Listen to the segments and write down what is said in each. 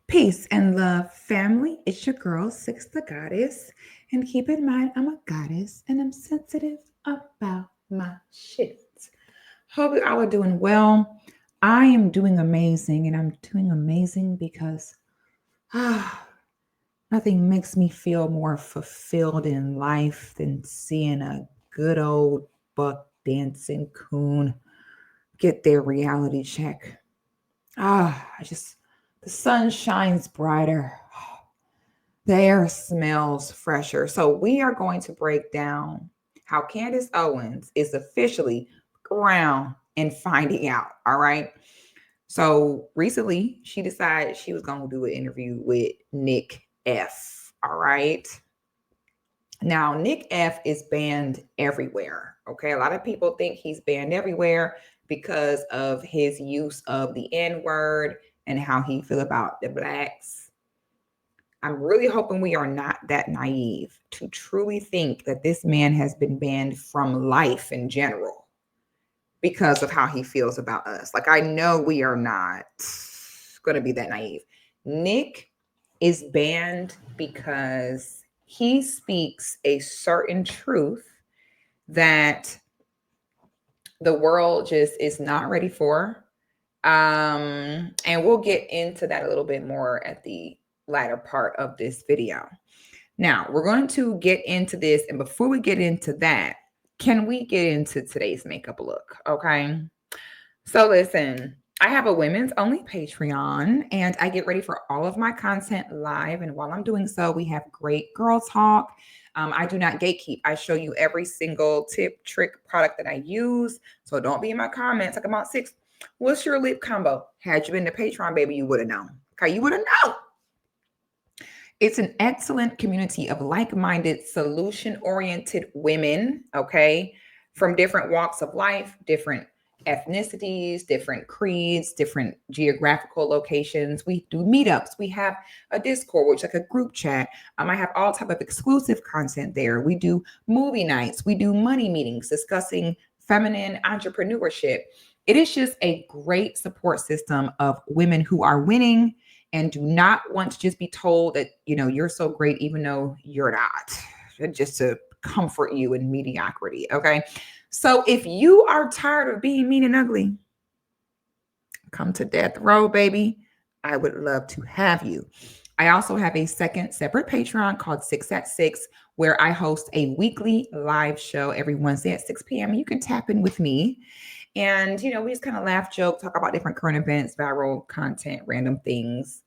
Peace and love, family. It's your girl, Sixthegoddis. And keep in mind, I'm a goddess and I'm sensitive about my shit. Hope you all are doing well. I am doing amazing, and I'm doing amazing because ah, nothing makes me feel more fulfilled in life than seeing a good old buck dancing coon get their reality check. The sun shines brighter. The air smells fresher. So we are going to break down how Candace Owens is officially ground and finding out. All right. So recently she decided she was going to do an interview with Nick F. All right. Now, Nick F is banned everywhere. Okay. A lot of people think he's banned everywhere because of his use of the N word and how he feel about the blacks. I'm really hoping we are not that naive to truly think that this man has been banned from life in general because of how he feels about us. Like, I know we are not going to be that naive. Nick is banned because he speaks a certain truth that the world just is not ready for. And we'll get into that a little bit more at the latter part of this video. Now, we're going to get into this. And before we get into that, can we get into today's makeup look? Okay. So listen, I have a women's only Patreon and I get ready for all of my content live. And while I'm doing so, we have great girl talk. I do not gatekeep. I show you every single tip, trick, product that I use. So don't be in my comments like about six. What's your lip combo? Had you been to Patreon, baby, you would have known. Okay, you would have known. It's an excellent community of like-minded, solution-oriented women, okay, from different walks of life, different ethnicities, different creeds, different geographical locations. We do meetups. We have a Discord, which is like a group chat. I have all type of exclusive content there. We do movie nights. We do money meetings discussing feminine entrepreneurship. It is just a great support system of women who are winning and do not want to just be told that, you're so great, even though you're not, just to comfort you in mediocrity. Okay. So if you are tired of being mean and ugly, come to death row, baby. I would love to have you. I also have a second separate Patreon called 6 at 6, where I host a weekly live show every Wednesday at 6 p.m. You can tap in with me. And, we just kind of laugh, joke, talk about different current events, viral content, random things.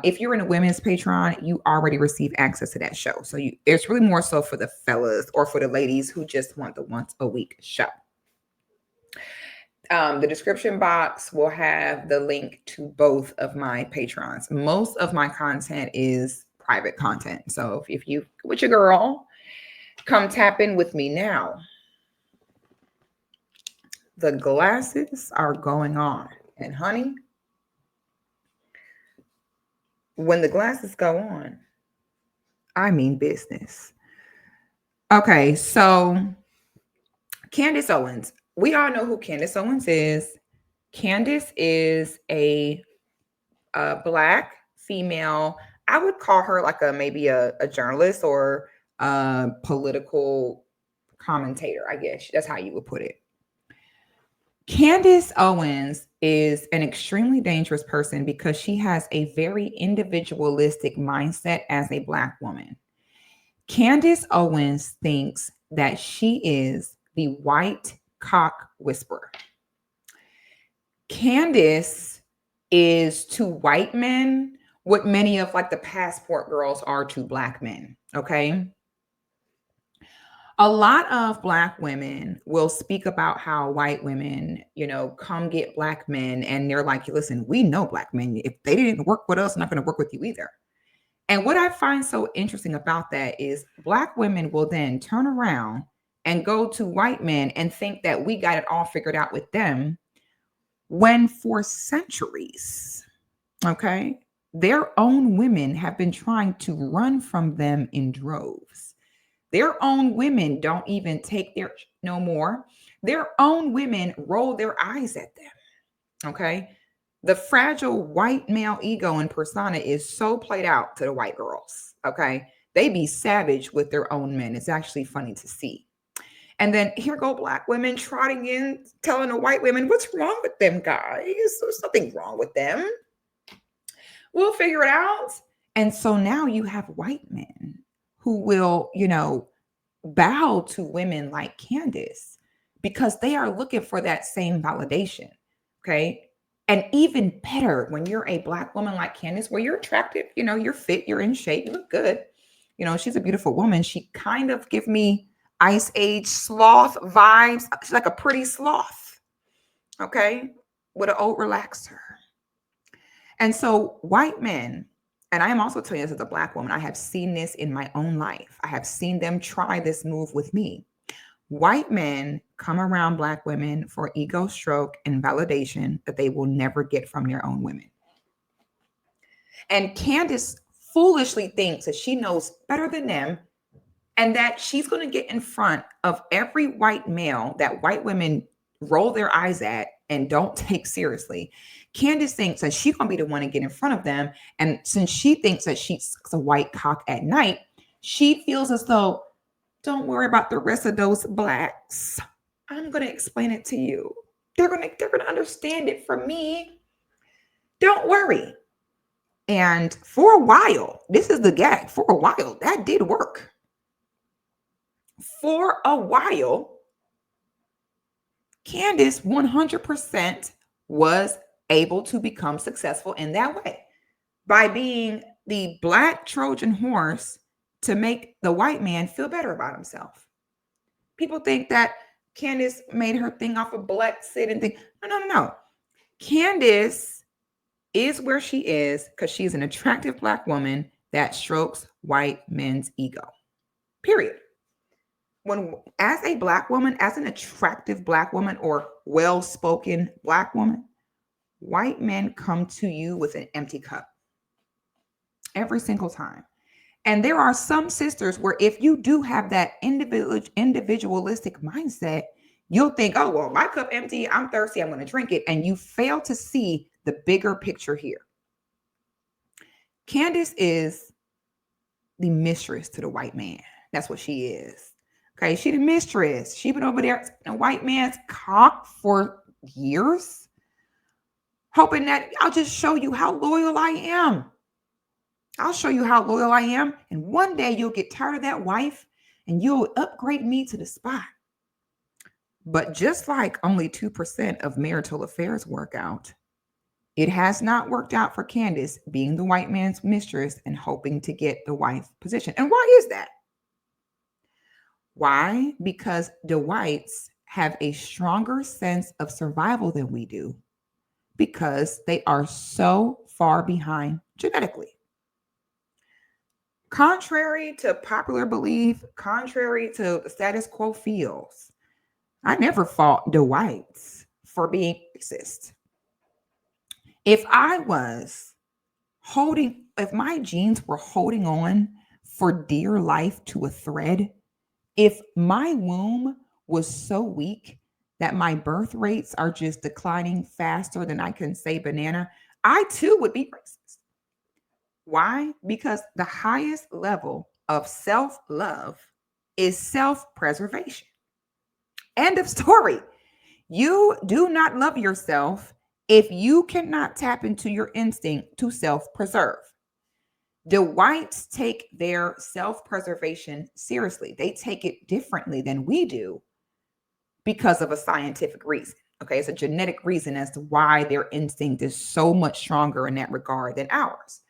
If you're in a women's Patreon, you already receive access to that show. So it's really more so for the fellas or for the ladies who just want the once a week show. The description box will have the link to both of my Patrons. Most of my content is private content. So if you with your girl, come tap in with me now. The glasses are going on. And honey, when the glasses go on, I mean business. Okay, so Candace Owens. We all know who Candace Owens is. Candace is a Black female. I would call her like maybe a journalist or a political commentator, I guess. That's how you would put it. Candace Owens is an extremely dangerous person because she has a very individualistic mindset as a Black woman. Candace Owens thinks that she is the white cock whisperer. Candace is to white men what many of like the passport girls are to Black men, okay? A lot of Black women will speak about how white women, come get Black men. And they're like, listen, we know Black men. If they didn't work with us, I'm not going to work with you either. And what I find so interesting about that is Black women will then turn around and go to white men and think that we got it all figured out with them, when for centuries, okay, their own women have been trying to run from them in droves. Their own women don't even take their no more. Their own women roll their eyes at them. Okay. The fragile white male ego and persona is so played out to the white girls. Okay. They be savage with their own men. It's actually funny to see. And then here go black women trotting in, telling the white women, what's wrong with them guys? There's nothing wrong with them. We'll figure it out. And so now you have white men who will, bow to women like Candace because they are looking for that same validation. Okay. And even better when you're a black woman like Candace, where you're attractive, you're fit, you're in shape, you look good. She's a beautiful woman. She kind of give me Ice Age sloth vibes. She's like a pretty sloth. Okay. With an old relaxer. And so white men, and I am also telling you this as a black woman, I have seen this in my own life. I have seen them try this move with me. White men come around black women for ego stroke and validation that they will never get from their own women. And Candace foolishly thinks that she knows better than them and that she's going to get in front of every white male that white women roll their eyes at and don't take seriously. Candace thinks that she's going to be the one to get in front of them. And since she thinks that she sucks a white cock at night, she feels as though, don't worry about the rest of those blacks. I'm going to explain it to you. They're going to understand it from me. Don't worry. And for a while, this is the gag, for a while, that did work. For a while, Candace 100% was able to become successful in that way by being the black Trojan horse to make the white man feel better about himself. People think that Candace made her thing off of black sit and think, no. Candace is where she is because she's an attractive black woman that strokes white men's ego. Period. When, as a black woman, as an attractive black woman or well-spoken black woman, white men come to you with an empty cup every single time. And there are some sisters where if you do have that individualistic mindset, you'll think, oh, well, my cup empty, I'm thirsty, I'm going to drink it. And you fail to see the bigger picture here. Candace is the mistress to the white man. That's what she is. Okay, she the mistress. She been over there in a white man's cock for years, hoping that I'll just show you how loyal I am. I'll show you how loyal I am. And one day you'll get tired of that wife and you'll upgrade me to the spot. But just like only 2% of marital affairs work out, it has not worked out for Candace being the white man's mistress and hoping to get the wife position. And why is that? Why? Because the whites have a stronger sense of survival than we do because they are so far behind genetically. Contrary to popular belief, contrary to the status quo feels, I never fought the whites for being racist. If my genes were holding on for dear life to a thread, if my womb was so weak that my birth rates are just declining faster than I can say banana, I too would be racist. Why? Because the highest level of self-love is self-preservation. End of story. You do not love yourself if you cannot tap into your instinct to self-preserve. The whites take their self-preservation seriously. They take it differently than we do because of a scientific reason. Okay, it's a genetic reason as to why their instinct is so much stronger in that regard than ours.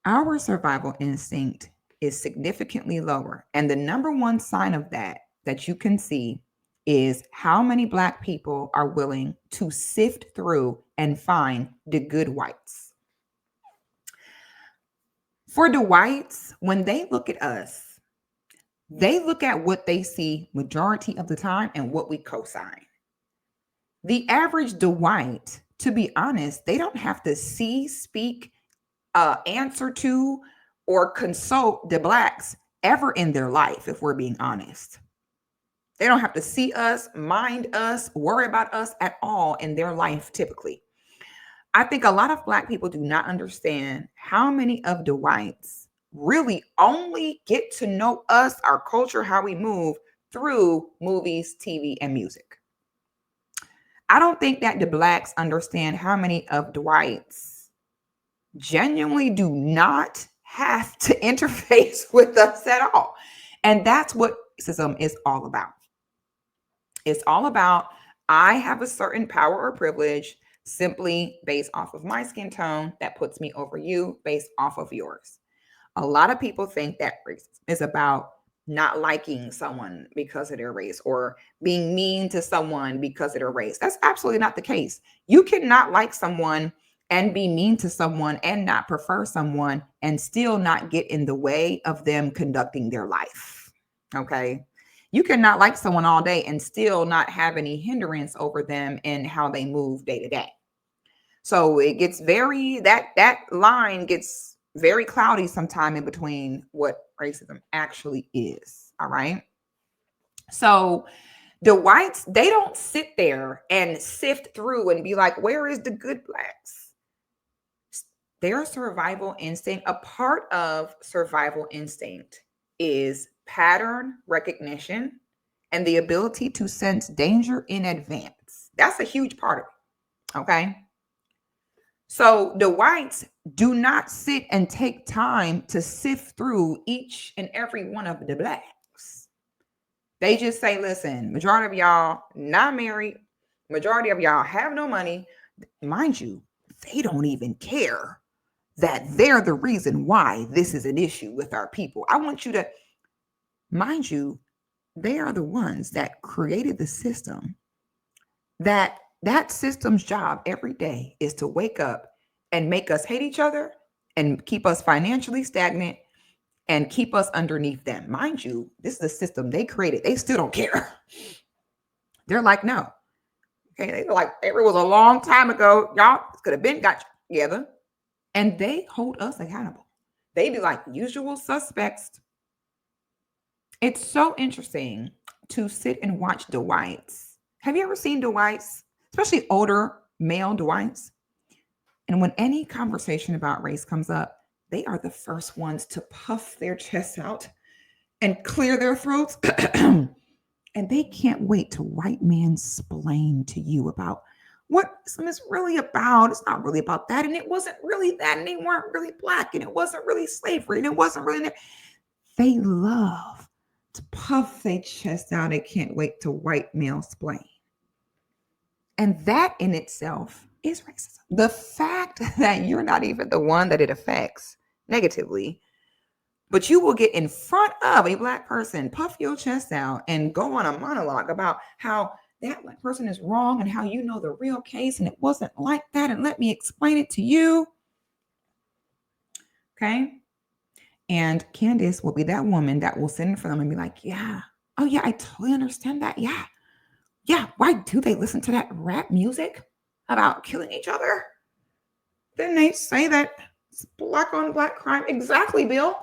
Our survival instinct is significantly lower. And the number one sign of that you can see is how many Black people are willing to sift through and find the good whites. For the whites, when they look at us, they look at what they see majority of the time and what we co-sign. The average Dwight, to be honest, they don't have to see, speak, answer to, or consult the Blacks ever in their life, if we're being honest. They don't have to see us, mind us, worry about us at all in their life, typically. I think a lot of Black people do not understand how many of the whites really only get to know us, our culture, how we move through movies, TV, and music. I don't think that the Blacks understand how many of the whites genuinely do not have to interface with us at all. And that's what racism is all about. It's all about I have a certain power or privilege simply based off of my skin tone that puts me over you based off of yours. A lot of people think that racism is about not liking someone because of their race or being mean to someone because of their race. That's absolutely not the case. You cannot like someone and be mean to someone and not prefer someone and still not get in the way of them conducting their life. Okay. You cannot like someone all day and still not have any hindrance over them in how they move day to day. So it gets that line gets very cloudy sometime in between what racism actually is. All right. So the whites, they don't sit there and sift through and be like, where is the good Blacks? Their survival instinct, a part of survival instinct is pattern recognition and the ability to sense danger in advance. That's a huge part of it. Okay. So the whites do not sit and take time to sift through each and every one of the Blacks. They just say, listen, majority of y'all not married, majority of y'all have no money. Mind you, they don't even care that they're the reason why this is an issue with our people. I want you to, mind you, they are the ones that created the system. That system's job every day is to wake up and make us hate each other and keep us financially stagnant and keep us underneath them. Mind you, this is a system they created. They still don't care. They're like, no. Okay, they're like, it was a long time ago. Y'all could have been got together. And they hold us accountable. They be like usual suspects. It's so interesting to sit and watch the whites. Have you ever seen the whites, especially older male Dwights? And when any conversation about race comes up, they are the first ones to puff their chests out and clear their throats. And they can't wait to white mansplain to you about what Islam is really about. It's not really about that. And it wasn't really that. And they weren't really Black. And it wasn't really slavery. And it wasn't really. They love to puff their chest out. They can't wait to white male splain. And that in itself is racism. The fact that you're not even the one that it affects negatively, but you will get in front of a Black person, puff your chest out, and go on a monologue about how that Black person is wrong and how you know the real case and it wasn't like that. And let me explain it to you. Okay. And Candace will be that woman that will sit in front of them and be like, yeah, oh yeah, I totally understand that. Yeah. Yeah. Why do they listen to that rap music about killing each other? Then they say that it's Black on Black crime. Exactly, Bill.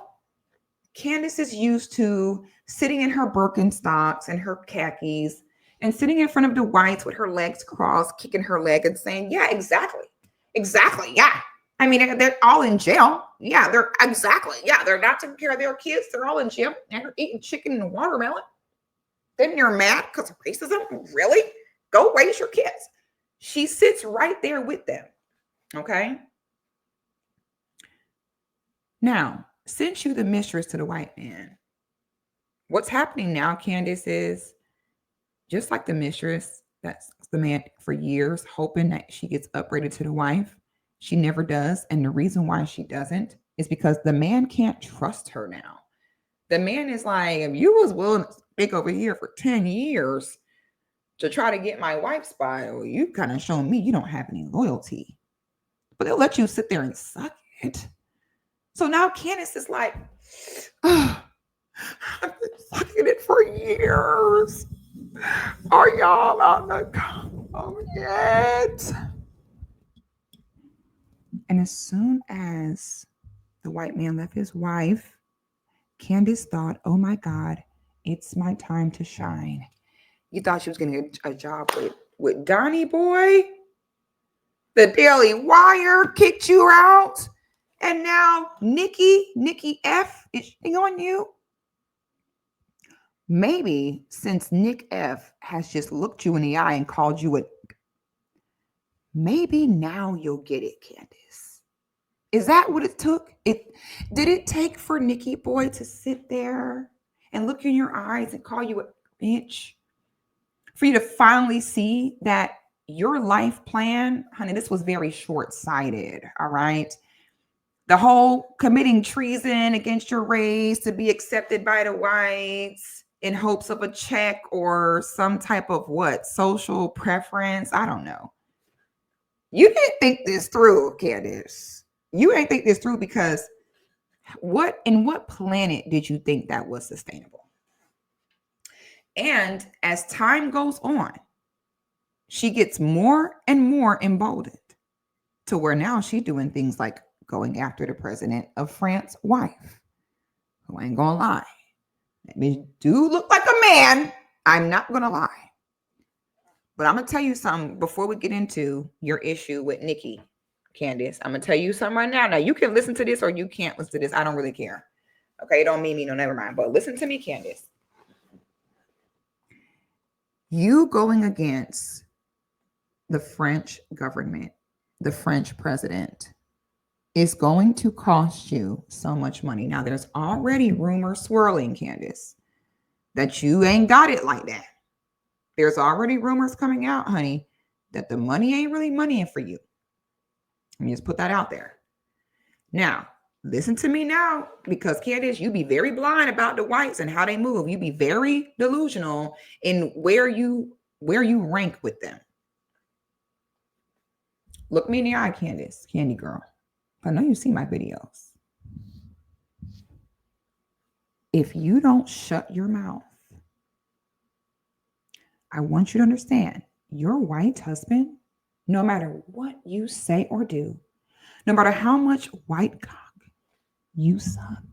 Candace is used to sitting in her Birkenstocks and her khakis and sitting in front of the whites with her legs crossed, kicking her leg and saying, yeah, exactly. Exactly. Yeah. I mean, they're all in jail. Yeah, they're exactly. Yeah, they're not taking care of their kids. They're all in jail and they're eating chicken and watermelon. Then you're mad because of racism? Really? Go raise your kids. She sits right there with them. Okay. Now, since you're the mistress to the white man, what's happening now, Candace, is just like the mistress, that's the man for years, hoping that she gets upgraded to the wife. She never does. And the reason why she doesn't is because the man can't trust her now. The man is like, if you was willing to stick over here for 10 years to try to get my wife's spot, well, you kind of shown me you don't have any loyalty. But they'll let you sit there and suck it. So now Candace is like, oh, I've been sucking it for years. Are y'all on the come yet? And as soon as the white man left his wife, Candace thought, oh my God, it's my time to shine. You thought she was going to get a job with Donnie boy? The Daily Wire kicked you out. And now Nicky F is on you. Maybe since Nick F has just looked you in the eye and called you maybe now you'll get it, Candace. Is that what it took? Did it take for Nicky boy to sit there and look in your eyes and call you a bitch? For you to finally see that your life plan, honey, this was very short-sighted, all right? The whole committing treason against your race to be accepted by the whites in hopes of a check or some type of social preference. I don't know. You didn't think this through, Candace. You didn't think this through because in what planet did you think that was sustainable? And as time goes on, she gets more and more emboldened to where now she's doing things like going after the president of France's wife, who ain't gonna lie. That bitch do look like a man. I'm not gonna lie. But I'm gonna tell you something before we get into your issue with Nicky, Candace. I'm gonna tell you something right now. Now you can listen to this or you can't listen to this. I don't really care. Okay, it don't mean me, no, never mind. But listen to me, Candace. You going against the French government, the French president, is going to cost you so much money. Now, there's already rumors swirling, Candace, that you ain't got it like that. There's already rumors coming out, honey, that the money ain't really moneying for you. Let me just put that out there. Now, listen to me now, because Candace, you be very blind about the whites and how they move. You be very delusional in where you rank with them. Look me in the eye, Candace, Candy girl. I know you see my videos. If you don't shut your mouth, I want you to understand your white husband, no matter what you say or do, no matter how much white cock you suck,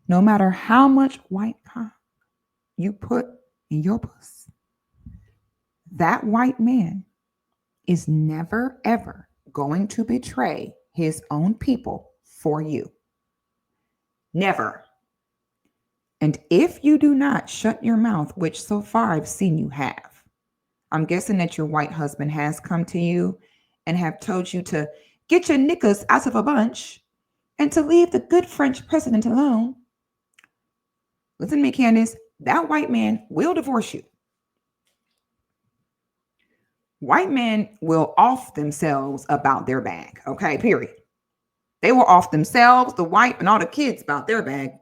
no matter how much white cock you put in your puss, that white man is never, ever going to betray his own people for you. Never. And if you do not shut your mouth, which so far I've seen you have, I'm guessing that your white husband has come to you and have told you to get your knickers out of a bunch and to leave the good French president alone. Listen to me, Candace. That white man will divorce you. White men will off themselves about their bag. Okay, period. They will off themselves, the wife, and all the kids about their bag.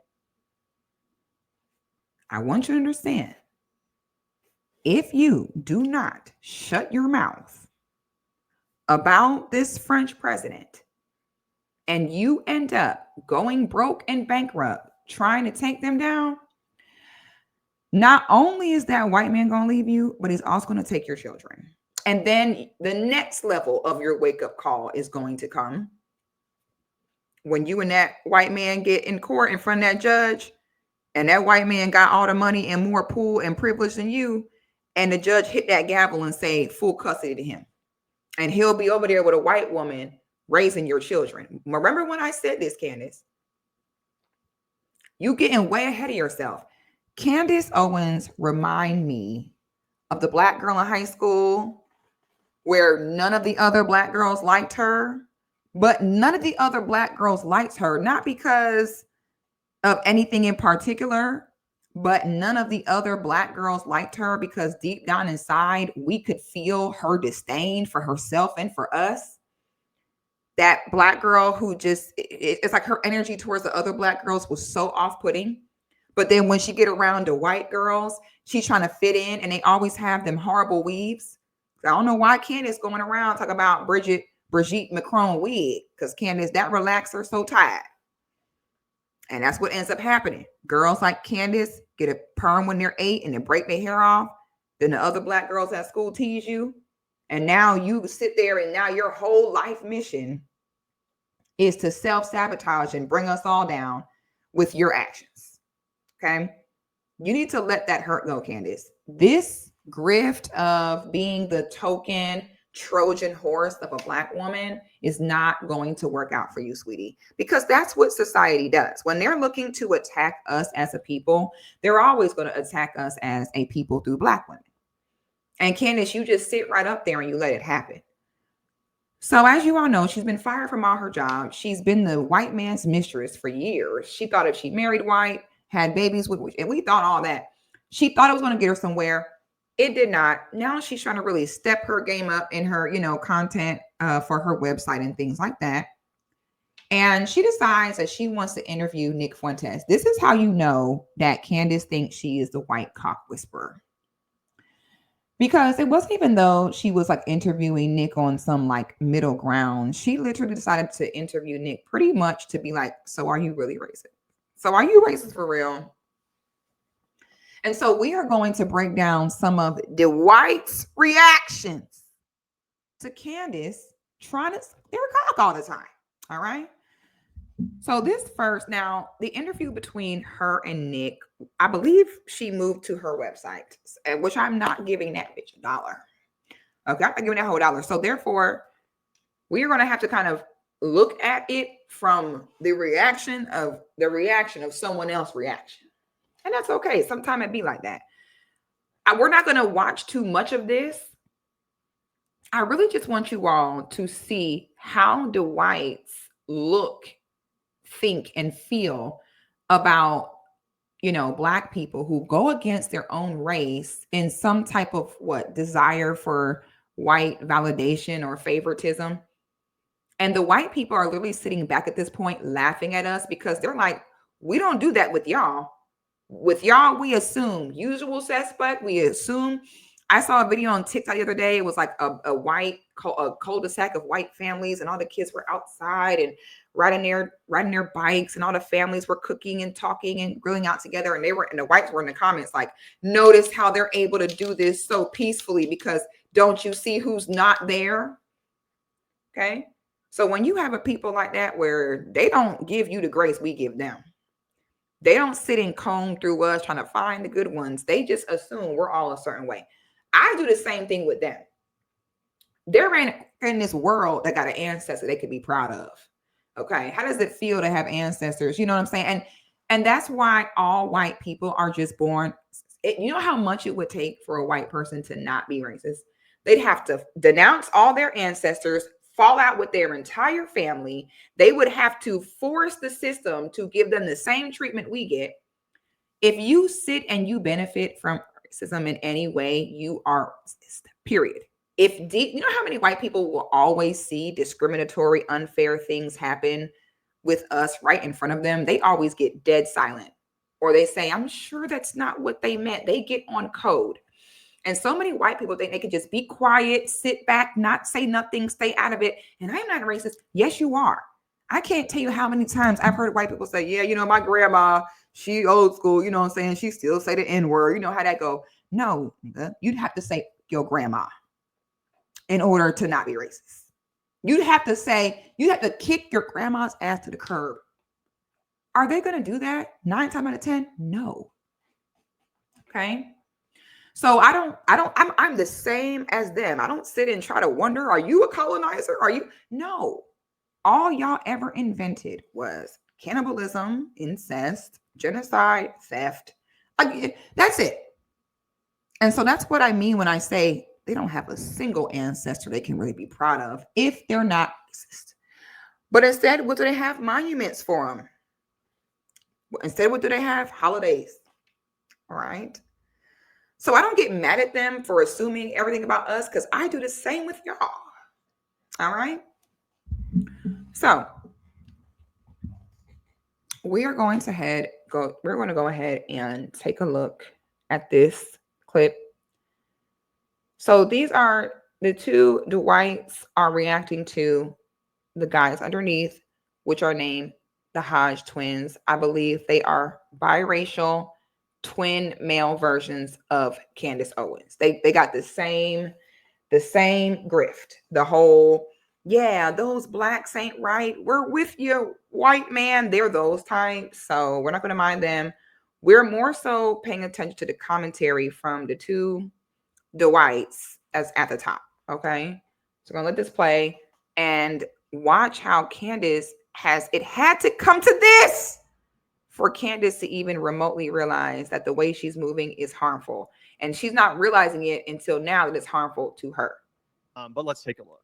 I want you to understand, if you do not shut your mouth about this French president and you end up going broke and bankrupt trying to take them down, not only is that white man going to leave you, but he's also going to take your children. And then the next level of your wake-up call is going to come when you and that white man get in court in front of that judge, and that white man got all the money and more pull and privilege than you, and the judge hit that gavel and say full custody to him. And he'll be over there with a white woman raising your children. Remember when I said this, Candace? You getting way ahead of yourself. Candace Owens remind me of the black girl in high school where none of the other black girls liked her, but none of the other black girls liked her, not because of anything in particular, but none of the other black girls liked her because deep down inside, we could feel her disdain for herself and for us. That black girl who just, it's like her energy towards the other black girls was so off-putting. But then when she get around the white girls, she's trying to fit in, and they always have them horrible weaves. I don't know why Candace going around talking about Brigitte Macron wig, because Candace, that relaxer so tight. And that's what ends up happening. Girls like Candace get a perm when they're 8 and then break their hair off. Then the other black girls at school tease you. And now you sit there and now your whole life mission is to self-sabotage and bring us all down with your actions. Okay? You need to let that hurt go, Candace. This grift of being the token Trojan horse of a Black woman is not going to work out for you, sweetie, because that's what society does. When they're looking to attack us as a people, they're always going to attack us as a people through Black women. And Candace, you just sit right up there and you let it happen. So as you all know, she's been fired from all her jobs. She's been the white man's mistress for years. She thought if she married white, had babies with, and we thought all that. She thought it was going to get her somewhere. It did not. Now she's trying to really step her game up in her, content for her website and things like that. And she decides that she wants to interview Nick Fuentes. This is how you know that Candace thinks she is the white cock whisperer. Because it wasn't even though she was like interviewing Nick on some like middle ground. She literally decided to interview Nick pretty much to be like, so are you really racist? So are you racist for real? And so we are going to break down some of the Whyte's reactions to Candace trying to their cock all the time. All right. So this first, now the interview between her and Nick, I believe she moved to her website, which I'm not giving that bitch $1. Okay, I'm not giving that whole $1. So therefore, we are going to have to kind of look at it from the reaction of someone else's reaction. And that's okay. Sometimes it be like that. We're not going to watch too much of this. I really just want you all to see how the Whytes look, think, and feel about, Black people who go against their own race in some type of desire for white validation or favoritism. And the white people are literally sitting back at this point laughing at us because they're like, we don't do that with y'all. With y'all, we assume usual suspect. We assume. I saw a video on TikTok the other day. It was like a cul-de-sac of white families, and all the kids were outside and riding their bikes, and all the families were cooking and talking and grilling out together. And the whites were in the comments like, notice how they're able to do this so peacefully because don't you see who's not there? Okay. So when you have a people like that where they don't give you the grace we give them, they don't sit and comb through us trying to find the good ones. They just assume we're all a certain way. I do the same thing with them. They're in this world that got an ancestor they could be proud of. Okay. How does it feel to have ancestors? You know what I'm saying? And that's why all white people are just born. You know how much it would take for a white person to not be racist? They'd have to denounce all their ancestors, fall out with their entire family. They would have to force the system to give them the same treatment we get. If you sit and you benefit from racism in any way, you are racist, period. You know how many white people will always see discriminatory, unfair things happen with us right in front of them? They always get dead silent, or they say, I'm sure that's not what they meant. They get on code. And so many white people think they can just be quiet, sit back, not say nothing, stay out of it. And I'm not racist. Yes, you are. I can't tell you how many times I've heard white people say, yeah, my grandma, she old school, you know what I'm saying? She still say the N-word. You know how that go. No, nigga, you'd have to say your grandma in order to not be racist. You'd have to kick your grandma's ass to the curb. Are they going to do that 9 times out of 10? No. Okay. So I'm the same as them. I don't sit and try to wonder, are you a colonizer? No. All y'all ever invented was cannibalism, incest, genocide, theft. That's it. And so that's what I mean when I say they don't have a single ancestor they can really be proud of if they're not racist. But instead, what do they have? Monuments for them. Instead, what do they have? Holidays. All right. So I don't get mad at them for assuming everything about us because I do the same with y'all. All right. So we're going to go ahead and take a look at this clip. So these are the Whytes are reacting to the guys underneath, which are named the Hodge twins. I believe they are biracial twin male versions of Candace Owens. They got the same grift. The whole, yeah, those blacks ain't right. We're with you, white man. They're those types. So we're not going to mind them. We're more so paying attention to the commentary from the Whytes as at the top. Okay. So we're gonna let this play and watch how Candace it had to come to this for Candace to even remotely realize that the way she's moving is harmful. And she's not realizing it until now that it's harmful to her. But let's take a look.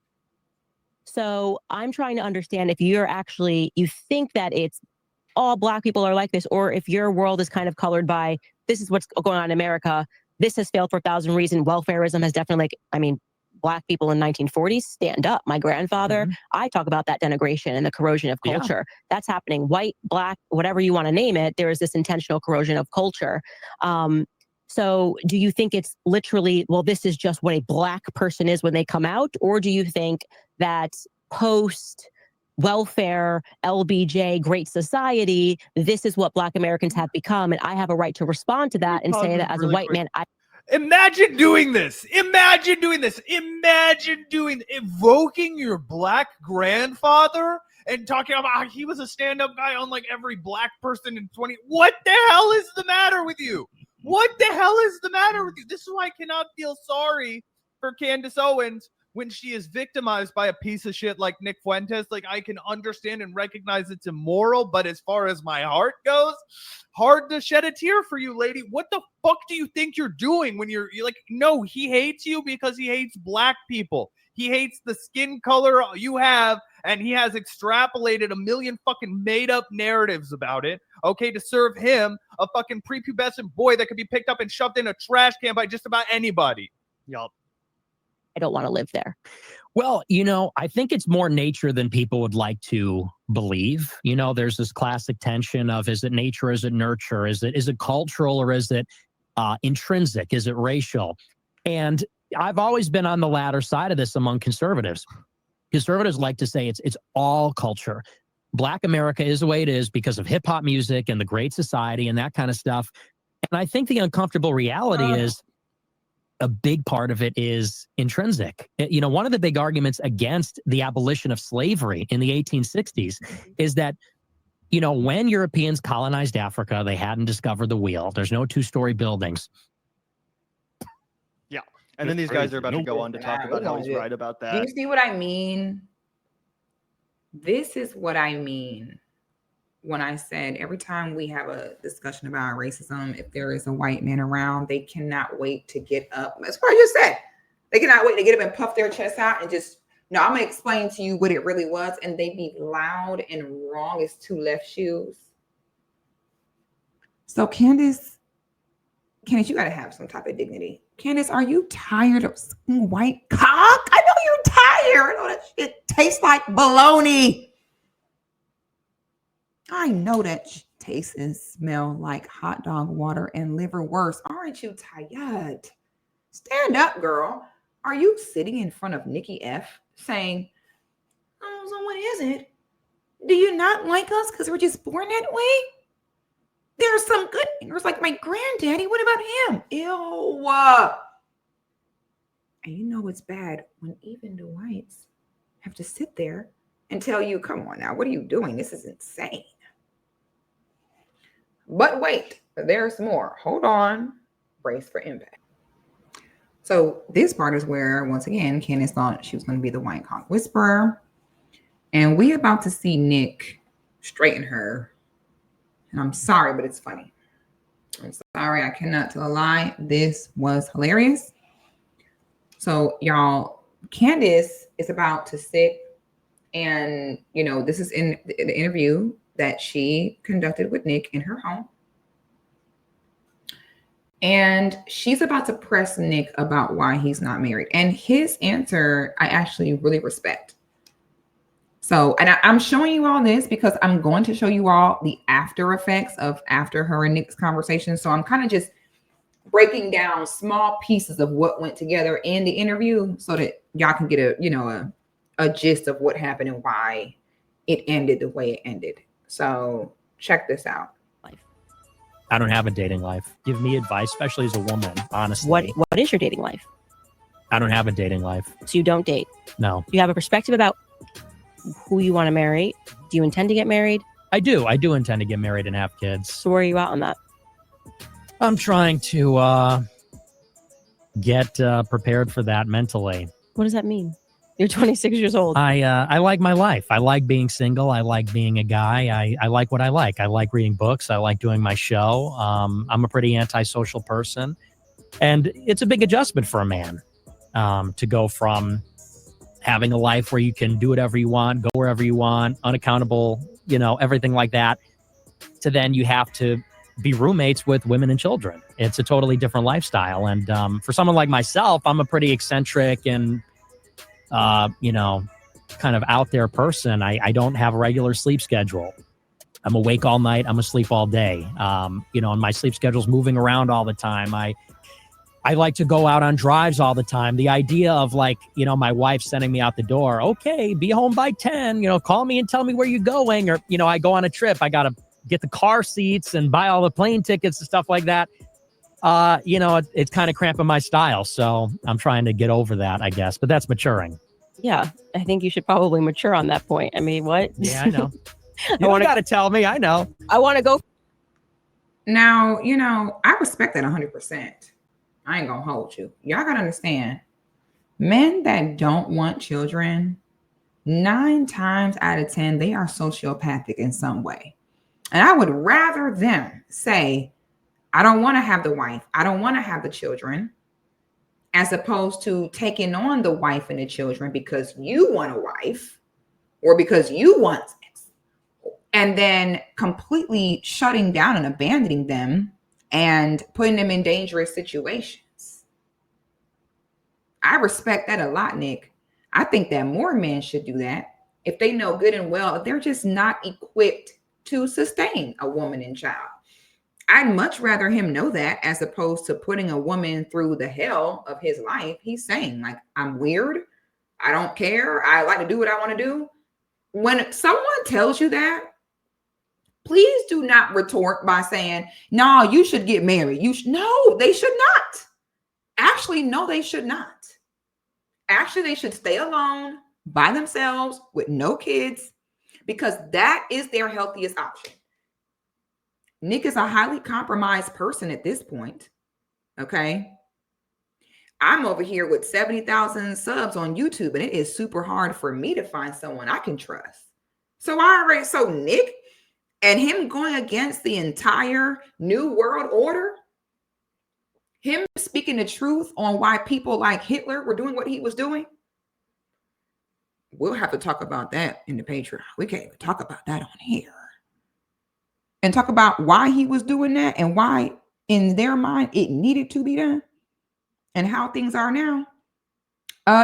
So I'm trying to understand if you think that it's all Black people are like this, or if your world is kind of colored by this is what's going on in America. This has failed for 1,000 reasons. Welfarism has definitely, Black people in 1940s, stand up. My grandfather, I talk about that denigration and the corrosion of culture. That's happening. White, Black, whatever you want to name it, there is this intentional corrosion of culture. So do you think it's literally, well, this is just what a Black person is when they come out? Or do you think that post welfare, LBJ, Great Society, this is what Black Americans have become, and I have a right to respond to that and say that as a white man, Imagine doing this. Imagine evoking your Black grandfather and talking about how he was a stand-up guy on like every Black person in 20. What the hell is the matter with you? This is why I cannot feel sorry for Candace Owens when she is victimized by a piece of shit like Nick Fuentes. Like, I can understand and recognize it's immoral, but as far as my heart goes, hard to shed a tear for you, lady. What the fuck do you think you're doing when you're like, no, he hates you because he hates Black people. He hates the skin color you have, and he has extrapolated a million fucking made-up narratives about it, okay, to serve him, a fucking prepubescent boy that could be picked up and shoved in a trash can by just about anybody. Yup. I don't want to live there. Well, I think it's more nature than people would like to believe. There's this classic tension of, is it nature, is it nurture, is it cultural, or is it intrinsic, is it racial? And I've always been on the latter side of this among conservatives. Conservatives like to say it's all culture. Black America is the way it is because of hip hop music and the Great Society and that kind of stuff. And I think the uncomfortable reality is a big part of it is intrinsic. One of the big arguments against the abolition of slavery in the 1860s is that, when Europeans colonized Africa, they hadn't discovered the wheel. There's no two-story buildings. Yeah. And then these guys are about to go on to talk about how he's right about that. Do you see what I mean? This is what I mean when I said every time we have a discussion about racism, if there is a white man around, they cannot wait to get up. That's what I just said. They cannot wait to get up and puff their chest out and just, no, I'm going to explain to you what it really was. And they be loud and wrong as two left shoes. So Candace, you got to have some type of dignity. Candace, are you tired of white cock? I know you're tired. Oh, that shit tastes like bologna. I know that tastes and smell like hot dog water and liver worse. Aren't you tired? Stand up, girl. Are you sitting in front of Nicky F saying, oh, so what is it? Do you not like us because we're just born that way? There's some good niggers like my granddaddy. What about him? Ew. And you know it's bad when even the whites have to sit there and tell you, come on now, what are you doing? This is insane. But wait, there's more. Hold on. Brace for impact. So this part is where, once again, Candace thought she was going to be the white cock whisperer. And we about to see Nick straighten her. And I'm sorry, but it's funny. I'm sorry, I cannot tell a lie. This was hilarious. So y'all, Candace is about to sit and, this is in the interview that she conducted with Nick in her home. And she's about to press Nick about why he's not married. And his answer, I actually really respect. So, and I'm showing you all this because I'm going to show you all the after effects of after her and Nick's conversation. So I'm kind of just breaking down small pieces of what went together in the interview so that y'all can get a gist of what happened and why it ended the way it ended. So check this out. I don't have a dating life. Give me advice, especially as a woman, honestly. What is your dating life? I don't have a dating life. So you don't date? No. You have a perspective about who you want to marry? Do you intend to get married? I do. I do intend to get married and have kids. So where are you at on that? I'm trying to get prepared for that mentally. What does that mean? You're 26 years old. I like my life. I like being single. I like being a guy. I like what I like. I like reading books. I like doing my show. I'm a pretty antisocial person. And it's a big adjustment for a man to go from having a life where you can do whatever you want, go wherever you want, unaccountable, everything like that, to then you have to be roommates with women and children. It's a totally different lifestyle. And for someone like myself, I'm a pretty eccentric and, kind of out there person. I don't have a regular sleep schedule. I'm awake all night. I'm asleep all day. And my sleep schedule's moving around all the time. I like to go out on drives all the time. The idea of my wife sending me out the door, okay, be home by 10, call me and tell me where you're going. Or, I go on a trip, I got to get the car seats and buy all the plane tickets and stuff like that. It's kind of cramping my style. So I'm trying to get over that, I guess, but that's maturing. Yeah, I think you should probably mature on that point. I mean, what? Yeah, I know. You got to tell me. I know. I want to go. Now, I respect that 100%. I ain't gonna hold you. Y'all gotta understand, men that don't want children, 9 times out of 10, they are sociopathic in some way. And I would rather them say, I don't want to have the wife, I don't want to have the children, as opposed to taking on the wife and the children because you want a wife or because you want it, and then completely shutting down and abandoning them and putting them in dangerous situations. I respect that a lot, Nick. I think that more men should do that if they know good and well they're just not equipped to sustain a woman and child. I'd much rather him know that as opposed to putting a woman through the hell of his life. He's saying, I'm weird. I don't care. I like to do what I want to do. When someone tells you that, please do not retort by saying, no, you should get married. No, they should not. Actually, no, they should not. Actually, they should stay alone by themselves with no kids because that is their healthiest option. Nick is a highly compromised person at this point. Okay. I'm over here with 70,000 subs on YouTube and it is super hard for me to find someone I can trust. So Nick and him going against the entire New World Order, him speaking the truth on why people like Hitler were doing what he was doing, we'll have to talk about that in the Patreon. We can't even talk about that on here. And talk about why he was doing that and why, in their mind, it needed to be done and how things are now.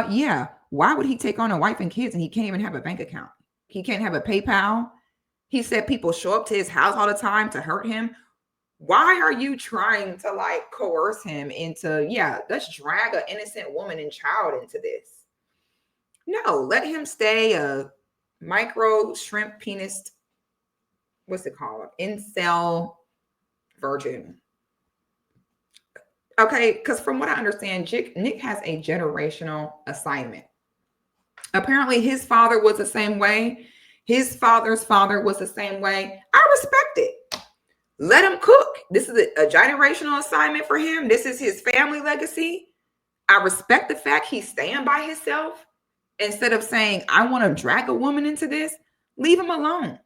Yeah. Why would he take on a wife and kids and he can't even have a bank account? He can't have a PayPal. He said people show up to his house all the time to hurt him. Why are you trying to coerce him into, let's drag an innocent woman and child into this? No, let him stay a micro shrimp penis, what's it called? Incel virgin. Okay, because from what I understand, Nick has a generational assignment. Apparently his father was the same way. His father's father was the same way. I respect it. Let him cook. This is a generational assignment for him. This is his family legacy. I respect the fact he's staying by himself. Instead of saying, I want to drag a woman into this, leave him alone.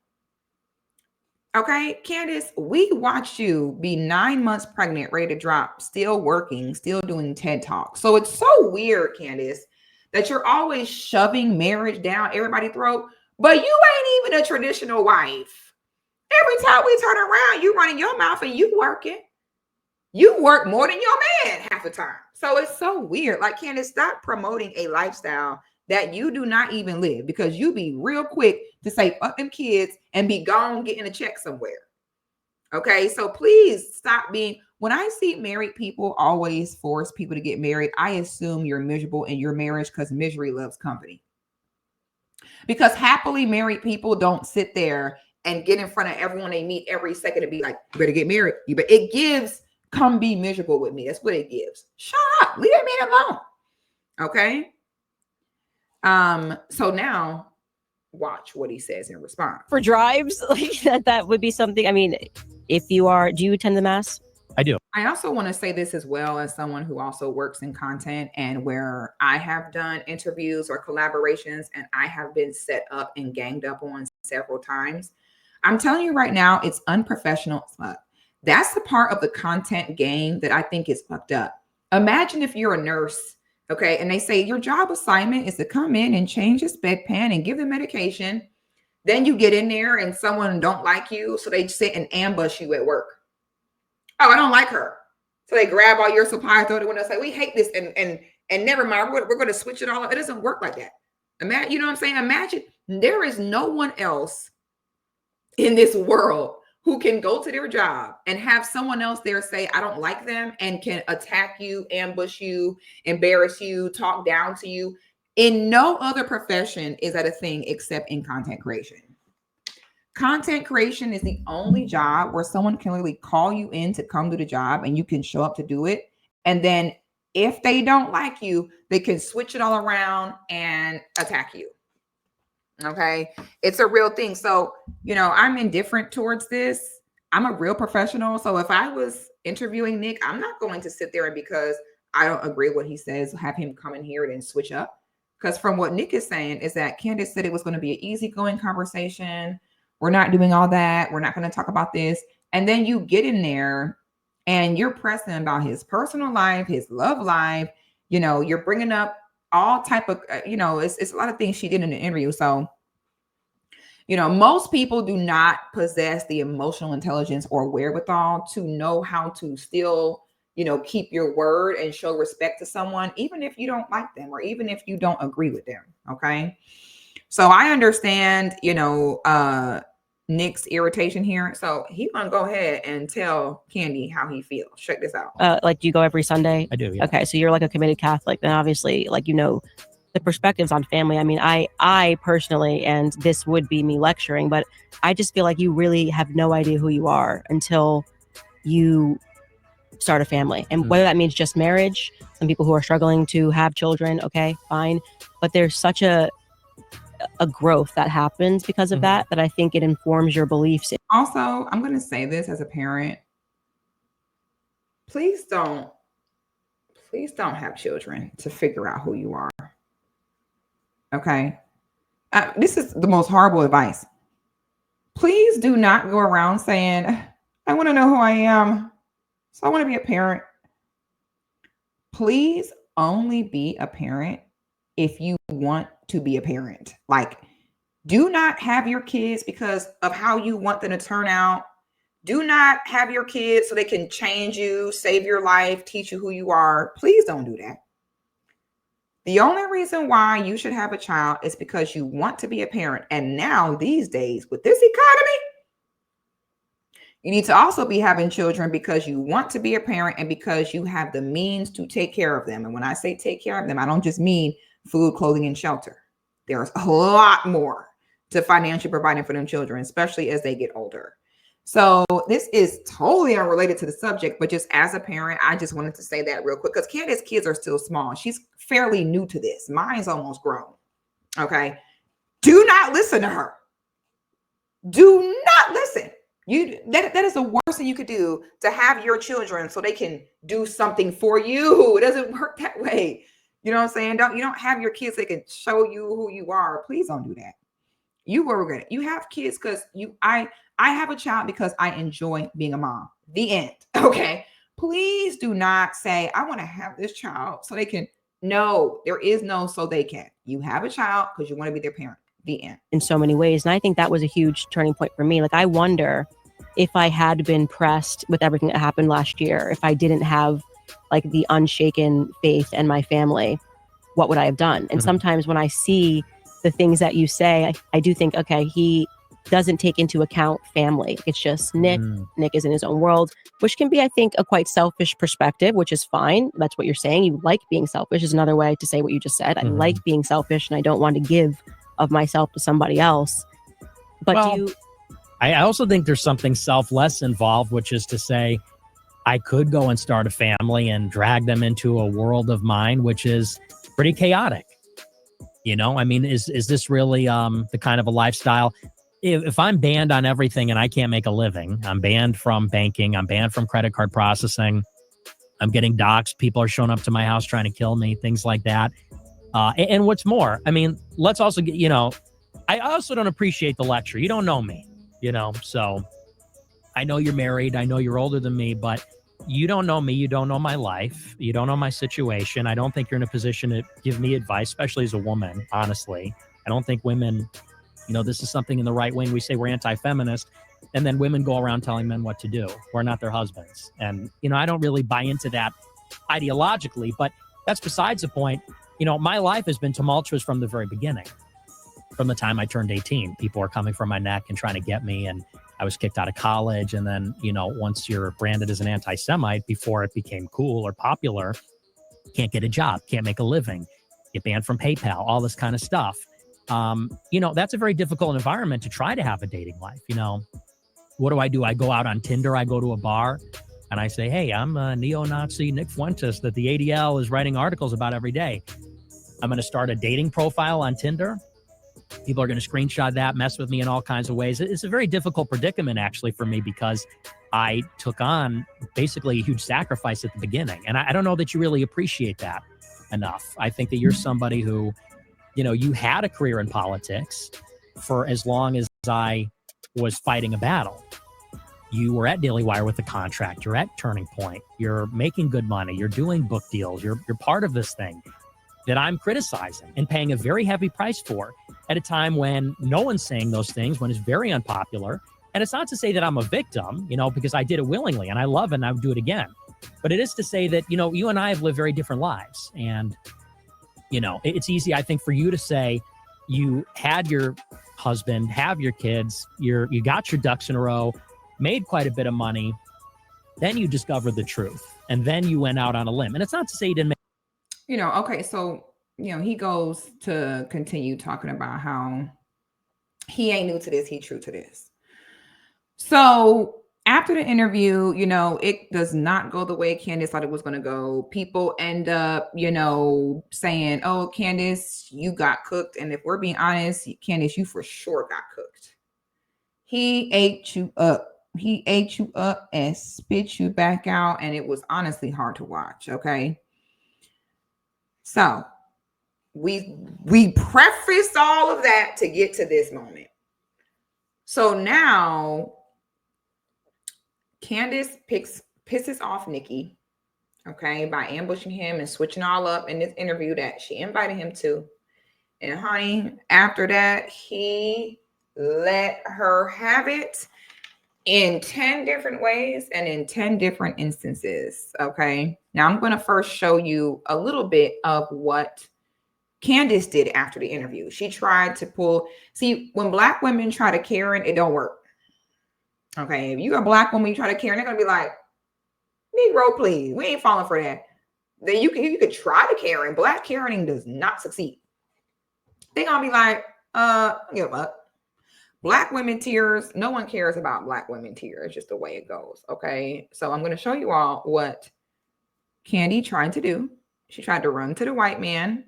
Okay, Candace, we watched you be 9 months pregnant, ready to drop, still working, still doing TED Talks. So it's so weird, Candace, that you're always shoving marriage down everybody's throat, but you ain't even a traditional wife. Every time we turn around, you running your mouth and you working. You work more than your man half the time. So it's so weird. Candace, stop promoting a lifestyle that you do not even live, because you be real quick to say, fuck them kids and be gone getting a check somewhere. Okay, so please stop being, when I see married people always force people to get married, I assume you're miserable in your marriage because misery loves company. Because happily married people don't sit there and get in front of everyone they meet every second and be like, you better get married. It gives, come be miserable with me. That's what it gives. Shut up. Leave that man alone. Okay. So now watch what he says in response. For drives, that would be something. I mean, if you are, do you attend the mass? I do. I also want to say this as well, as someone who also works in content and where I have done interviews or collaborations and I have been set up and ganged up on several times. I'm telling you right now, it's unprofessional as fuck. That's the part of the content game that I think is fucked up. Imagine if you're a nurse, okay, and they say your job assignment is to come in and change this bedpan and give the medication. Then you get in there and someone don't like you, so they sit and ambush you at work. Oh, I don't like her. So they grab all your supplies, throw it in the window, say, we hate this, and never mind, we're going to switch it all up. It doesn't work like that. Imagine, you know what I'm saying? Imagine there is no one else in this world who can go to their job and have someone else there say, I don't like them, and can attack you, ambush you, embarrass you, talk down to you. In no other profession is that a thing except in content creation. Content creation is the only job where someone can literally call you in to come do the job and you can show up to do it. And then if they don't like you, they can switch it all around and attack you. Okay. It's a real thing. So, you know, I'm indifferent towards this. I'm a real professional. So if I was interviewing Nick, I'm not going to sit there and because I don't agree with what he says, have him come in here and switch up. Because from what Nick is saying is that Candace said it was going to be an easygoing conversation. We're not doing all that. We're not going to talk about this. And then you get in there and you're pressing about his personal life, his love life. You know, you're bringing up all type of, you know, it's a lot of things she did in the interview. So, you know, most people do not possess the emotional intelligence or wherewithal to know how to still, you know, keep your word and show respect to someone, even if you don't like them or even if you don't agree with them. Okay. So I understand, you know, Nick's irritation here. So he's going to go ahead and tell Candy how he feels. Check this out. Like, do you go every Sunday? I do. Yeah. Okay. So you're like a committed Catholic. Then obviously, like, you know, the perspectives on family. I mean, I personally, and this would be me lecturing, but I just feel like you really have no idea who you are until you start a family. And whether that means just marriage, some people who are struggling to have children, okay, fine. But there's such a growth that happens because of that I think it informs your beliefs. Also, I'm going to say this as a parent. Please don't have children to figure out who you are. Okay. This is the most horrible advice. Please do not go around saying, I want to know who I am, so I want to be a parent. Please only be a parent if you want to be a parent. Like, do not have your kids because of how you want them to turn out. Do not have your kids so they can change you, save your life, teach you who you are. Please don't do that. The only reason why you should have a child is because you want to be a parent. And now these days with this economy, you need to also be having children because you want to be a parent and because you have the means to take care of them. And when I say take care of them, I don't just mean food, clothing, and shelter. There's a lot more to financially providing for them children, especially as they get older. So this is totally unrelated to the subject, but just as a parent, I just wanted to say that real quick because Candace's kids are still small. She's fairly new to this. Mine's almost grown. Okay. Do not listen to her. Do not listen. That is the worst thing you could do, to have your children so they can do something for you. It doesn't work that way. You know what I'm saying? You don't have your kids that can show you who you are. Please don't do that. You were regret it. You have kids because I have a child because I enjoy being a mom. The end. Okay. Please do not say, I want to have this child so they can. No, there is no so they can. You have a child because you want to be their parent. The end. In so many ways. And I think that was a huge turning point for me. Like, I wonder if I had been pressed with everything that happened last year, if I didn't have like the unshaken faith in my family, what would I have done? And sometimes when I see the things that you say, I do think, okay, he doesn't take into account family. It's just Nick. Nick is in his own world, which can be, I think, a quite selfish perspective, which is fine. That's what you're saying. You like being selfish is another way to say what you just said. I like being selfish and I don't want to give of myself to somebody else. But I also think there's something selfless involved, which is to say, I could go and start a family and drag them into a world of mine, which is pretty chaotic. You know, I mean, is this really the kind of a lifestyle? if I'm banned on everything and I can't make a living, I'm banned from banking, I'm banned from credit card processing, I'm getting doxxed, people are showing up to my house trying to kill me, things like that. And what's more, I mean, let's also get, I also don't appreciate the lecture. You don't know me, so I know you're married. I know you're older than me, but you don't know me. You don't know my life. You don't know my situation. I don't think you're in a position to give me advice, especially as a woman, honestly. I don't think women, this is something in the right wing. We say we're anti-feminist, and then women go around telling men what to do. We're not their husbands. And, I don't really buy into that ideologically, but that's besides the point. My life has been tumultuous from the very beginning. From the time I turned 18, people were coming for my neck and trying to get me. And I was kicked out of college. And then, once you're branded as an anti-Semite, before it became cool or popular, can't get a job, can't make a living, get banned from PayPal, all this kind of stuff. That's a very difficult environment to try to have a dating life. What do? I go out on Tinder, I go to a bar and I say, hey, I'm a neo-Nazi Nick Fuentes that the ADL is writing articles about every day. I'm going to start a dating profile on Tinder. People are going to screenshot that, mess with me in all kinds of ways. It's a very difficult predicament, actually, for me, because I took on basically a huge sacrifice at the beginning. And I don't know that you really appreciate that enough. I think that you're somebody who, you had a career in politics for as long as I was fighting a battle. You were at Daily Wire with a contract. You're at Turning Point. You're making good money. You're doing book deals. You're part of this thing that I'm criticizing and paying a very heavy price for at a time when no one's saying those things, when it's very unpopular. And it's not to say that I'm a victim, because I did it willingly and I love it and I would do it again. But it is to say that, you and I have lived very different lives. And, it's easy, I think, for you to say you had your husband, have your kids, you got your ducks in a row, made quite a bit of money. Then you discovered the truth. And then you went out on a limb. And it's not to say you didn't make okay, so, he goes to continue talking about how he ain't new to this, he true to this. So after the interview, it does not go the way Candace thought it was going to go. People end up, saying, oh, Candace, you got cooked. And if we're being honest, Candace, you for sure got cooked. He ate you up. He ate you up and spit you back out. And it was honestly hard to watch. Okay. So we prefaced all of that to get to this moment. So now Candace pisses off Nicky, okay, by ambushing him and switching all up in this interview that she invited him to. And honey, after that, he let her have it in 10 different ways and in 10 different instances, okay? Now I'm going to first show you a little bit of what Candace did after the interview. She tried to see, when Black women try to Karen, it don't work. Okay, if you're a Black woman, you try to Karen, they're gonna be like, Negro, please, we ain't falling for that. Then you could try to Karen. Black Karening does not succeed. They're gonna be like, give up. Black women tears, no one cares about Black women tears. It's just the way it goes. Okay, so I'm gonna show you all what Candy tried to do. She tried to run to the white man.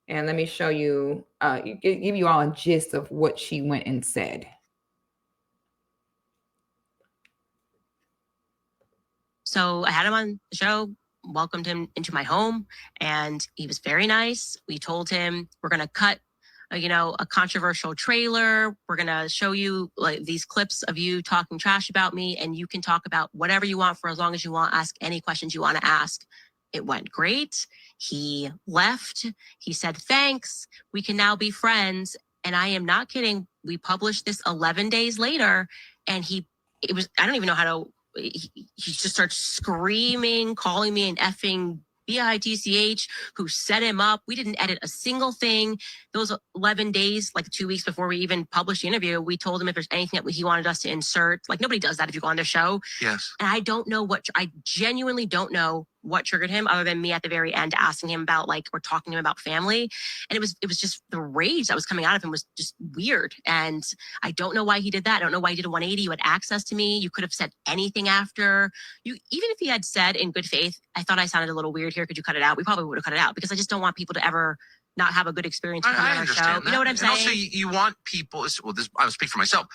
And let me show you, give you all a gist of what she went and said. So I had him on the show, welcomed him into my home, and he was very nice. We told him we're going to cut, a controversial trailer. We're going to show you like these clips of you talking trash about me, and you can talk about whatever you want for as long as you want. Ask any questions you want to ask. It went great. He left. He said, thanks. We can now be friends. And I am not kidding. We published this 11 days later, and I don't even know how to, he just starts screaming, calling me an effing bitch, who set him up. We didn't edit a single thing. Those 11 days, like 2 weeks before we even published the interview, we told him if there's anything that he wanted us to insert. Like, nobody does that if you go on their show. Yes. And I genuinely don't know what triggered him, other than me at the very end asking him about, or talking to him about family. And it was just the rage that was coming out of him was just weird. And I don't know why he did that. I don't know why he did a 180. You had access to me. You could have said anything after. Even if he had said in good faith, I thought I sounded a little weird here, could you cut it out? We probably would have cut it out, because I just don't want people to ever not have a good experience coming I on our show. understand that. You know what I'm and saying? Also, you want people. Well, I'll speak for myself.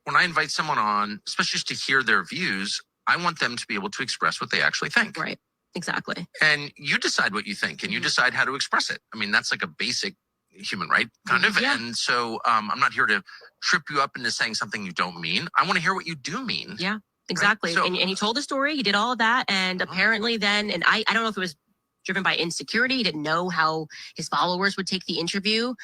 When I invite someone on, especially just to hear their views, I want them to be able to express what they actually think. Right. Exactly. And you decide what you think, and you decide how to express it. I mean, that's like a basic human right, kind of. Yeah. And so I'm not here to trip you up into saying something you don't mean. I want to hear what you do mean. Yeah, exactly. Right? So, and he told the story. He did all of that. And apparently then, and I don't know if it was driven by insecurity. He didn't know how his followers would take the interview,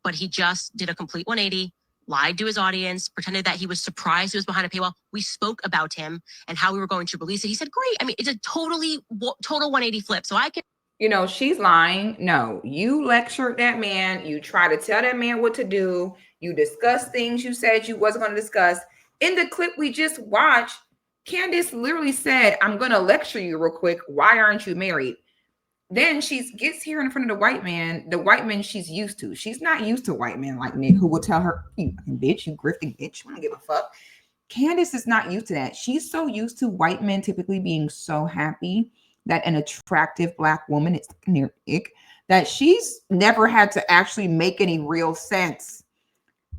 but he just did a complete 180, lied to his audience, pretended that he was surprised he was behind a paywall. We spoke about him and how we were going to release it. He said, great. I mean, it's a total 180 flip. So I can. You know, she's lying. No, you lectured that man. You try to tell that man what to do. You discuss things you said you wasn't going to discuss. In the clip we just watched, Candace literally said, I'm going to lecture you real quick. Why aren't you married? Then she gets here in front of the white man she's used to. She's not used to white men like Nick who will tell her, you fucking bitch, you grifting bitch. I don't give a fuck. Candace is not used to that. She's so used to white men typically being so happy that an attractive Black woman is near ick, that she's never had to actually make any real sense.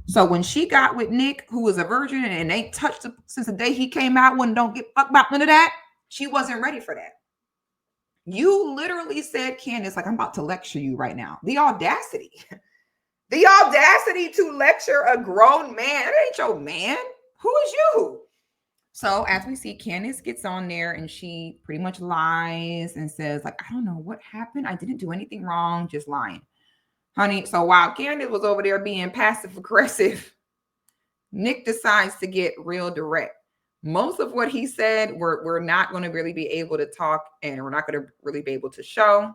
So when she got with Nick, who was a virgin and ain't touched him since the day he came out, when don't get fucked about none of that, she wasn't ready for that. You literally said, Candace, like, I'm about to lecture you right now. The audacity. The audacity to lecture a grown man. That ain't your man. Who is you? So as we see, Candace gets on there and she pretty much lies and says, like, I don't know what happened. I didn't do anything wrong, just lying. Honey, so while Candace was over there being passive aggressive, Nick decides to get real direct. Most of what he said, we're not going to really be able to talk, and we're not going to really be able to show.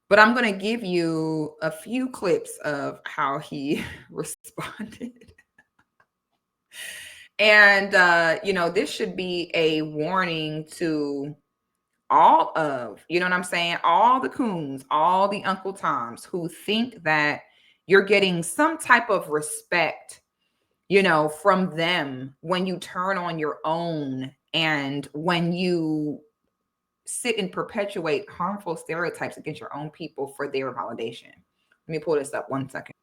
But I'm going to give you a few clips of how he responded. And, you know, this should be a warning to all of, you know what I'm saying? All the coons, all the Uncle Toms who think that you're getting some type of respect, you know, from them when you turn on your own and when you sit and perpetuate harmful stereotypes against your own people for their validation. Let me pull this up 1 second.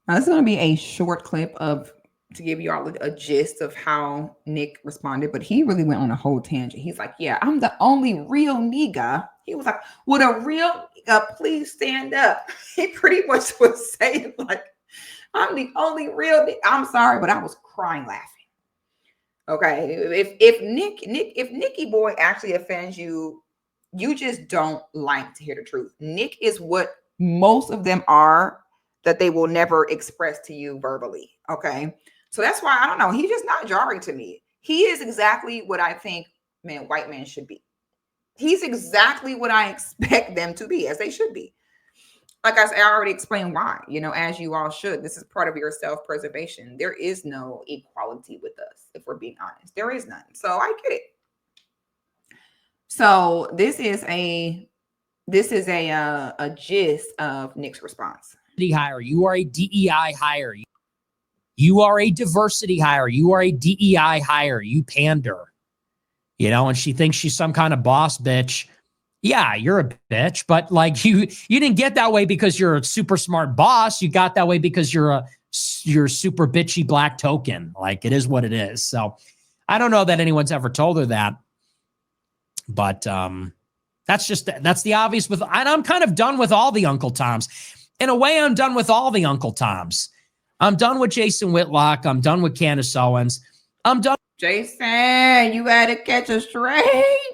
Now, this is going to be a short clip to give you all a gist of how Nick responded, but he really went on a whole tangent. He's like, yeah, I'm the only real nigga. He was like, would a real nigga please stand up? He pretty much was saying, like, I'm the only real nigga. I'm sorry, but I was crying laughing. Okay. If Nicky boy actually offends you, you just don't like to hear the truth. Nick is what most of them are that they will never express to you verbally. Okay. So that's why, I don't know. He's just not jarring to me. He is exactly what I think, man, white men should be. He's exactly what I expect them to be, as they should be. Like I said, I already explained why, you know, as you all should. This is part of your self-preservation. There is no equality with us, if we're being honest. There is none. So I get it. So this is a gist of Nick's response. Hire. You are a DEI hire. You are a diversity hire. You are a DEI hire. You pander. You know, and she thinks she's some kind of boss bitch. Yeah, you're a bitch, but like you didn't get that way because you're a super smart boss. You got that way because you're super bitchy Black token. Like, it is what it is. So I don't know that anyone's ever told her that, but that's the obvious. And I'm kind of done with all the Uncle Toms. In a way, I'm done with all the Uncle Toms. I'm done with Jason Whitlock. I'm done with Candace Owens. I'm done. Jason, you got to catch a stray.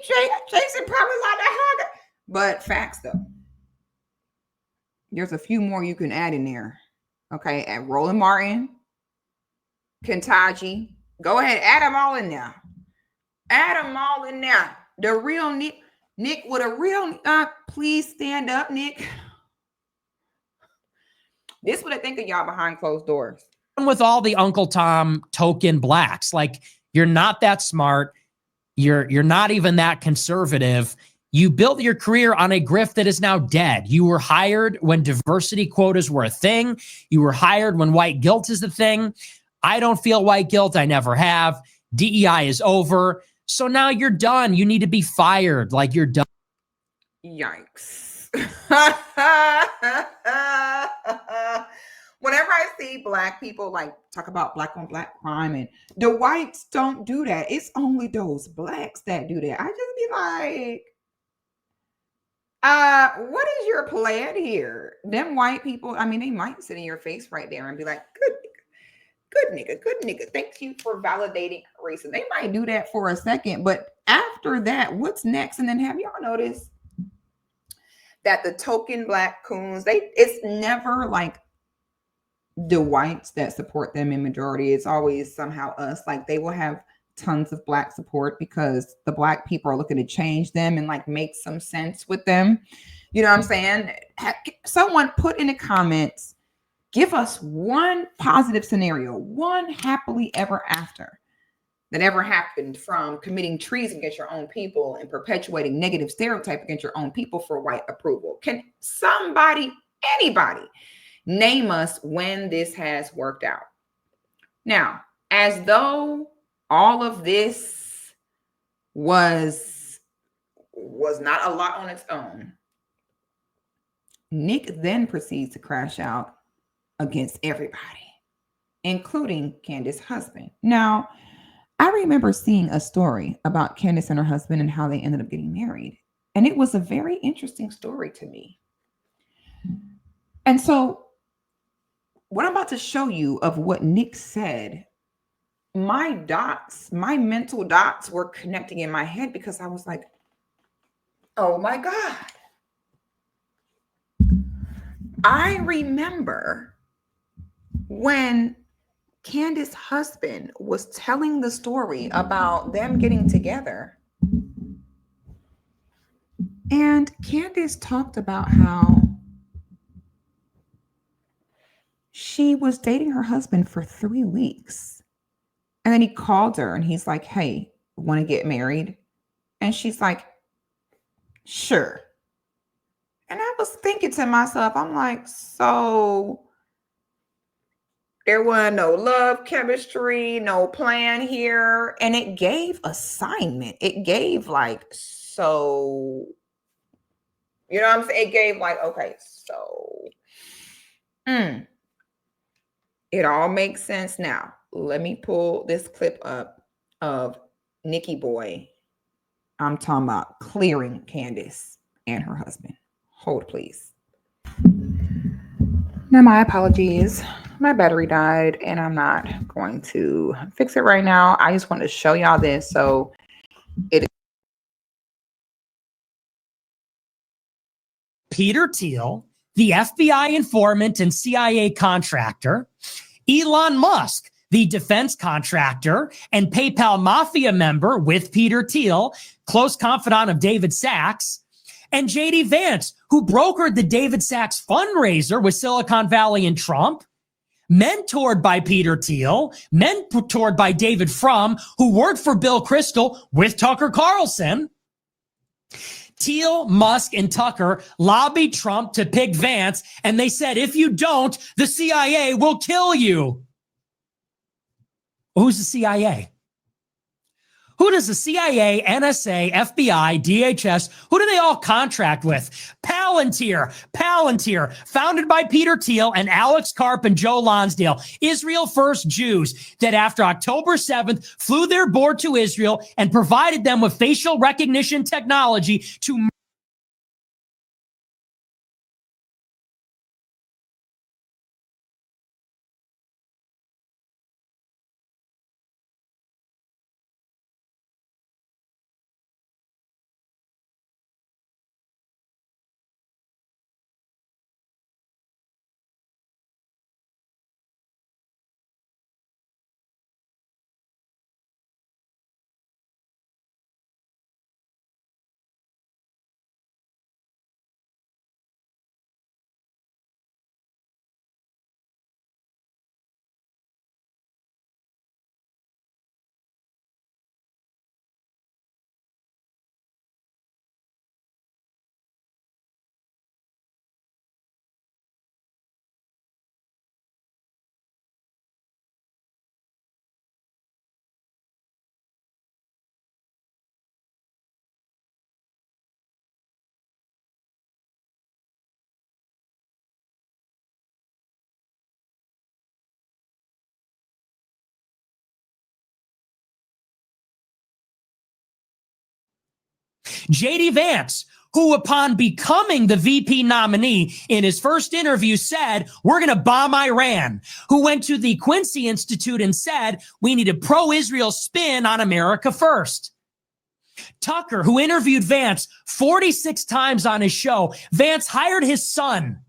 Jason probably like that hugger. But facts, though. There's a few more you can add in there. Okay, and Roland Martin, Kentaji. Go ahead, add them all in there. Add them all in there. The real Nick with a real, please stand up, Nick. This is what I think of y'all behind closed doors. With all the Uncle Tom token Blacks, like, you're not that smart. You're not even that conservative. You built your career on a grift that is now dead. You were hired when diversity quotas were a thing. You were hired when white guilt is the thing. I don't feel white guilt. I never have. DEI is over. So now you're done. You need to be fired. Like, you're done. Yikes. Whenever I see Black people like talk about Black on Black crime, and the whites don't do that, it's only those Blacks that do that. I just be like, what is your plan here? Them white people, I mean, they might sit in your face right there and be like, good nigga. Thank you for validating racism. They might do that for a second, but after that, what's next? And then have y'all noticed that the token Black coons, it's never like the whites that support them in majority. It's always somehow us. Like they will have tons of Black support because the Black people are looking to change them and like make some sense with them. You know what I'm saying? Someone put in the comments, give us one positive scenario, one happily ever after that ever happened from committing treason against your own people and perpetuating negative stereotype against your own people for white approval. Can somebody, anybody, name us when this has worked out? Now, as though all of this was not a lot on its own, Nick then proceeds to crash out against everybody, including Candace's husband. Now, I remember seeing a story about Candace and her husband and how they ended up getting married. And it was a very interesting story to me. And so what I'm about to show you of what Nick said, my mental dots were connecting in my head because I was like, oh my God. I remember when Candace's husband was telling the story about them getting together. And Candace talked about how she was dating her husband for 3 weeks. And then he called her and he's like, hey, want to get married? And she's like, sure. And I was thinking to myself, I'm like, so there was no love, chemistry, no plan here. And it gave assignment. It gave like, so, you know what I'm saying? It gave like, okay, so it all makes sense now. Let me pull this clip up of Nicky Boy. I'm talking about clearing Candace and her husband. Hold, please. Now, my apologies. My battery died and I'm not going to fix it right now. I just wanted to show y'all this. So it. Peter Thiel, the FBI informant and CIA contractor, Elon Musk, the defense contractor and PayPal mafia member with Peter Thiel, close confidant of David Sachs, and JD Vance, who brokered the David Sachs fundraiser with Silicon Valley and Trump, mentored by Peter Thiel, mentored by David Frum, who worked for Bill Kristol with Tucker Carlson. Thiel, Musk, and Tucker lobbied Trump to pick Vance, and they said, if you don't, the CIA will kill you. Who's the CIA? Who does the CIA, NSA, FBI, DHS, who do they all contract with? Palantir, founded by Peter Thiel and Alex Karp and Joe Lonsdale, Israel First Jews that after October 7th flew their board to Israel and provided them with facial recognition technology to J.D. Vance, who upon becoming the VP nominee in his first interview said, we're going to bomb Iran, who went to the Quincy Institute and said, we need a pro-Israel spin on America first. Tucker, who interviewed Vance 46 times on his show, Vance hired his son.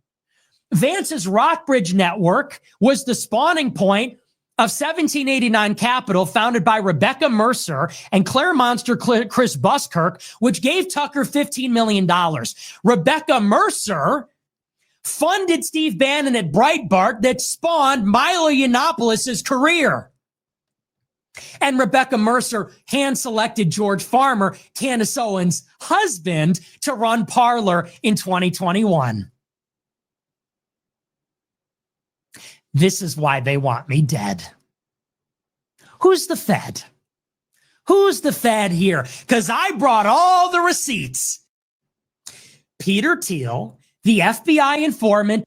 Vance's Rockbridge Network was the spawning point of 1789 Capital, founded by Rebecca Mercer and Claire Monster Chris Buskirk, which gave Tucker $15 million. Rebecca Mercer funded Steve Bannon at Breitbart that spawned Milo Yiannopoulos' career. And Rebecca Mercer hand-selected George Farmer, Candace Owens' husband, to run Parler in 2021. This is why they want me dead. Who's the Fed? Who's the Fed here? Because I brought all the receipts. Peter Thiel, the FBI informant,